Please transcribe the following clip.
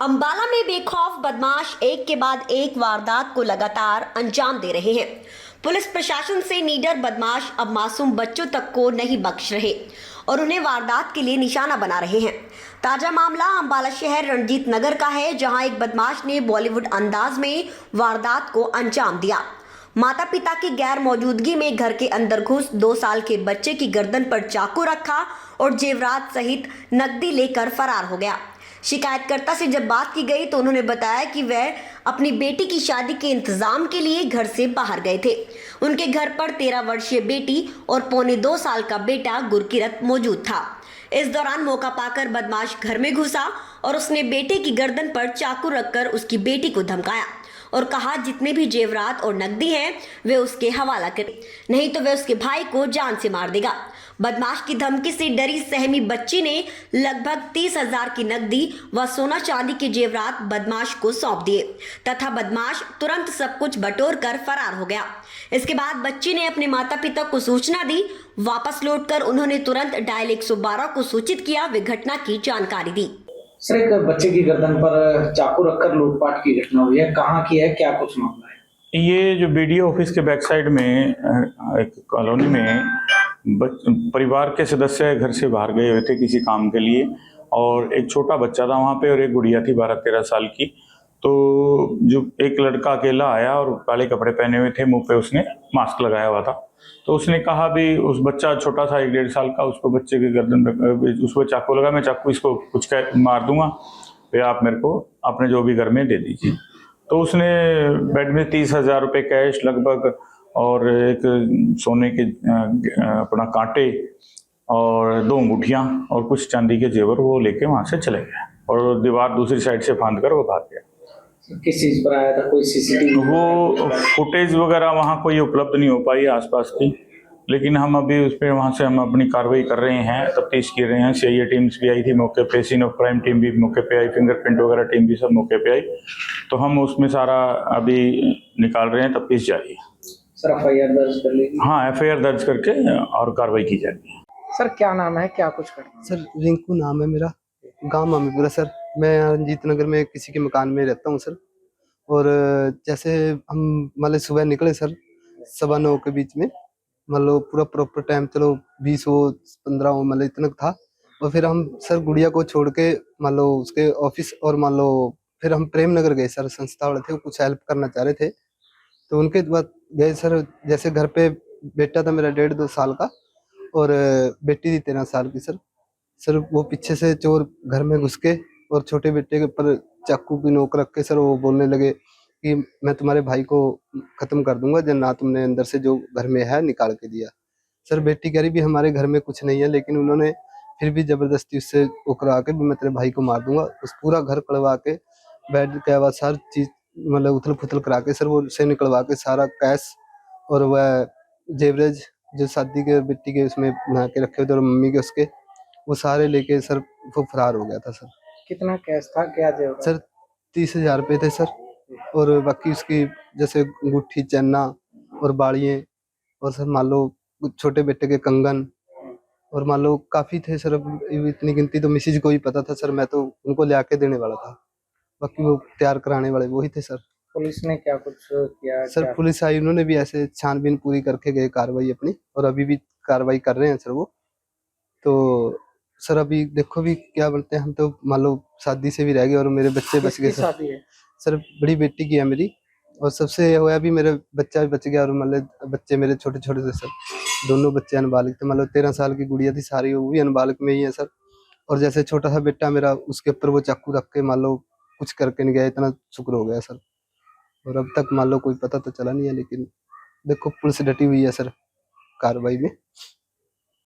अंबाला में बेखौफ बदमाश एक के बाद एक वारदात को लगातार अंजाम दे रहे हैं। पुलिस प्रशासन से निडर बदमाश अब मासूम बच्चों तक को नहीं बख्श रहे और उन्हें वारदात के लिए निशाना बना रहे हैं। ताजा मामला अंबाला शहर रणजीत नगर का है, जहां एक बदमाश ने बॉलीवुड अंदाज में वारदात को अंजाम दिया। माता पिता की गैर मौजूदगी में घर के अंदर घुस 2 साल के बच्चे की गर्दन पर चाकू रखा और जेवरात सहित नकदी लेकर फरार हो गया। शिकायतकर्ता से जब बात की गई तो उन्होंने बताया कि वह अपनी बेटी की शादी के इंतजाम के लिए घर से बाहर गए थे। उनके घर पर 13 वर्षीय बेटी और पौने 2 साल का बेटा गुरकीरत मौजूद था। इस दौरान मौका पाकर बदमाश घर में घुसा और उसने बेटे की गर्दन पर चाकू रखकर उसकी बेटी को धमकाया और कहा जितने भी जेवरात और नकदी हैं वे उसके हवाला करे, नहीं तो वे उसके भाई को जान से मार देगा। बदमाश की धमकी से डरी सहमी बच्ची ने लगभग 30,000 की नकदी व सोना चांदी के जेवरात बदमाश को सौंप दिए तथा बदमाश तुरंत सब कुछ बटोर कर फरार हो गया। इसके बाद बच्ची ने अपने माता पिता को सूचना दी। वापस लौटकर उन्होंने तुरंत डायल 112 को सूचित किया व घटना की जानकारी दी। सर, एक बच्चे की गर्दन पर चाकू रखकर लूटपाट की घटना हुई है, कहाँ की है, क्या कुछ मामला है? ये जो बीडीओ ऑफिस के बैक साइड में एक कॉलोनी में परिवार के सदस्य घर से बाहर गए हुए थे किसी काम के लिए और एक छोटा बच्चा था वहाँ पे और एक गुड़िया थी 12-13 साल की। तो जो एक लड़का अकेला आया और काले कपड़े पहने हुए थे, मुंह पे उसने मास्क लगाया हुआ था। तो उसने कहा भी उस बच्चा छोटा था 1-1.5 साल का, उसको बच्चे की गर्दन पे उसको चाकू लगा, मैं चाकू इसको कुछ मार दूंगा, फिर आप मेरे को अपने जो भी घर में दे दीजिए। तो उसने बेड में 30,000 रुपये कैश लगभग और एक सोने के अपना कांटे और 2 अंगूठियाँ और कुछ चांदी के जेवर वो लेके वहाँ से चले गए और दीवार दूसरी साइड से फांद कर वो भाग गया। किस चीज पर आया था, कोई सीसीटीवी? वो फुटेज वगैरह वहाँ कोई उपलब्ध नहीं हो पाई आसपास की, लेकिन हम अभी उस पर वहाँ से हम अपनी कार्रवाई कर रहे हैं, तफ्तीश कर रहे हैं। CIA टीम्स भी आई थी मौके पे, सीन ऑफ क्राइम टीम भी मौके पे आई, फिंगरप्रिंट वगैरह टीम भी सब मौके पे आई। तो हम उसमें सारा अभी निकाल रहे हैं, तफ्तीश जारी है। सर, FIR दर्ज कर ली? हाँ, FIR दर्ज करके और कार्रवाई की जाएगी। सर, क्या नाम है, क्या कुछ करना? सर, रिंकू नाम है मेरा, गांव मामीपुरा सर। मैं रंजीत नगर में किसी के मकान में रहता हूँ सर। और जैसे हम मतलब सुबह निकले सर 9:15 के बीच में, मतलब पूरा प्रॉपर टाइम, चलो 20 हो 15 हो मतलब इतना था। और फिर हम सर गुड़िया को छोड़ के मान लो उसके ऑफिस और मान लो फिर हम प्रेम नगर गए सर। संस्था वाले थे, वो कुछ हेल्प करना चाह रहे थे तो उनके बाद गए सर। जैसे घर पे बेटा था मेरा 1.5-2 साल का और बेटी थी 13 साल की सर। सर वो पीछे से चोर घर में घुस के और छोटे बेटे के ऊपर चाकू की नोक रख के सर वो बोलने लगे कि मैं तुम्हारे भाई को खत्म कर दूंगा जब ना तुमने अंदर से जो घर में है निकाल के दिया। सर बेटी कह रही भी हमारे घर में कुछ नहीं है, लेकिन उन्होंने फिर भी जबरदस्ती उससे वो करा के भी मैं तेरे भाई को मार दूंगा। उस पूरा घर कड़वा के बेड के बाद सारी चीज मतलब उथल पुथल करा के सर वो से निकलवा के सारा कैश और वह जेवरेज जो शादी के बेटी के उसमें बना के रखे हुए थे और मम्मी के उसके, वो सारे लेके सर वो फरार हो गया था सर। कितना कैश था, क्या जेवर? सर 30,000 रुपये थे सर और बाकी उसकी जैसे अंगूठी चन्ना और बाड़ियाँ और सर मान लो कुछ छोटे बेटे के कंगन और मान लो काफ़ी थे सर। अब इतनी गिनती तो मिसिज को ही पता था सर, मैं तो उनको ले आके देने वाला था, बाकी वो तैयार कराने वाले वही थे सर। पुलिस ने क्या कुछ किया? सर क्या? पुलिस आई, उन्होंने भी ऐसे छानबीन पूरी करके गए कार्रवाई अपनी और अभी भी कार्रवाई कर रहे हैं सर वो। तो सर अभी देखो भी क्या बोलते हैं, हम तो मान लो शादी से भी रह गए और मेरे बच्चे बच गए सर। शादी है सर बड़ी बेटी की है मेरी और सबसे ये हुआ भी मेरे बच्चा भी बच गया और मतलब बच्चे मेरे छोटे छोटे थे सर, दोनों बच्चे अनबालिग थे। मतलब 13 साल की गुड़िया थी, सारी वो भी अनबालिग में ही है सर। और जैसे छोटा सा बेटा मेरा उसके ऊपर वो चाकू रख के मान लो कुछ करके नहीं गया, इतना शुक्र हो गया सर। और अब तक मान लो कोई पता तो चला नहीं है, लेकिन देखो पुलिस डटी हुई है सर कार्रवाई में।